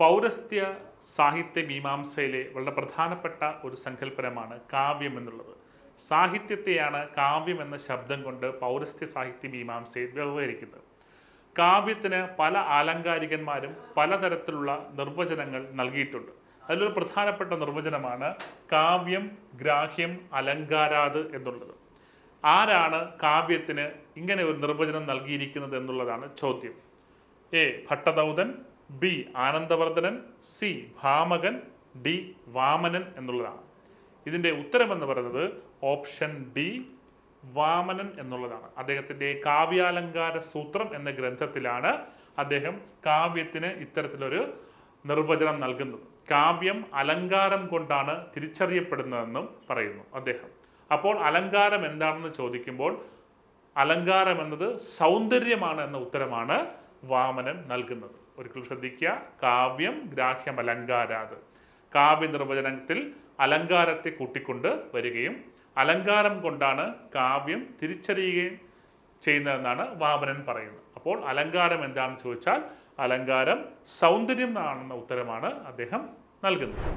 പൗരസ്ത്യ സാഹിത്യ മീമാംസയിലെ വളരെ പ്രധാനപ്പെട്ട ഒരു സങ്കല്പനമാണ് കാവ്യം എന്നുള്ളത്. സാഹിത്യത്തെയാണ് കാവ്യം എന്ന ശബ്ദം കൊണ്ട് പൗരസ്ത്യ സാഹിത്യ മീമാംസയിൽ വ്യവഹരിക്കുന്നത്. കാവ്യത്തിന് പല ആലങ്കാരികന്മാരും പലതരത്തിലുള്ള നിർവചനങ്ങൾ നൽകിയിട്ടുണ്ട്. അതിലൊരു പ്രധാനപ്പെട്ട നിർവചനമാണ് കാവ്യം ഗ്രാഹ്യം അലങ്കാരാത് എന്നുള്ളത്. ആരാണ് കാവ്യത്തിന് ഇങ്ങനെ ഒരു നിർവചനം നൽകിയിരിക്കുന്നത് എന്നുള്ളതാണ് ചോദ്യം. A Bhattadautan, B Anandavardhanan, C Bhamakan, D Vamanan എന്നുള്ളതാണ്. ഇതിൻ്റെ ഉത്തരമെന്ന് പറയുന്നത് ഓപ്ഷൻ ഡി വാമനൻ എന്നുള്ളതാണ്. അദ്ദേഹത്തിൻ്റെ കാവ്യാലങ്കാര സൂത്രം എന്ന ഗ്രന്ഥത്തിലാണ് അദ്ദേഹം കാവ്യത്തിന് ഇത്തരത്തിലൊരു നിർവചനം നൽകുന്നത്. കാവ്യം അലങ്കാരം കൊണ്ടാണ് തിരിച്ചറിയപ്പെടുന്നതെന്നും പറയുന്നു അദ്ദേഹം. അപ്പോൾ അലങ്കാരം എന്താണെന്ന് ചോദിക്കുമ്പോൾ അലങ്കാരം എന്നത് സൗന്ദര്യമാണ് എന്ന ഉത്തരമാണ് വാമനൻ നൽകുന്നത്. ഒരിക്കൽ ശ്രദ്ധിക്കുക, കാവ്യം ഗ്രാഹ്യം അലങ്കാരാത്. കാവ്യ നിർവചനത്തിൽ അലങ്കാരത്തെ കൂട്ടിക്കൊണ്ട് വരികയും അലങ്കാരം കൊണ്ടാണ് കാവ്യം തിരിച്ചറിയുകയും ചെയ്യുന്നതെന്നാണ് വാമനൻ പറയുന്നത്. അപ്പോൾ അലങ്കാരം എന്താണെന്ന് ചോദിച്ചാൽ അലങ്കാരം സൗന്ദര്യം ആണെന്ന ഉത്തരമാണ് അദ്ദേഹം നൽകുന്നത്.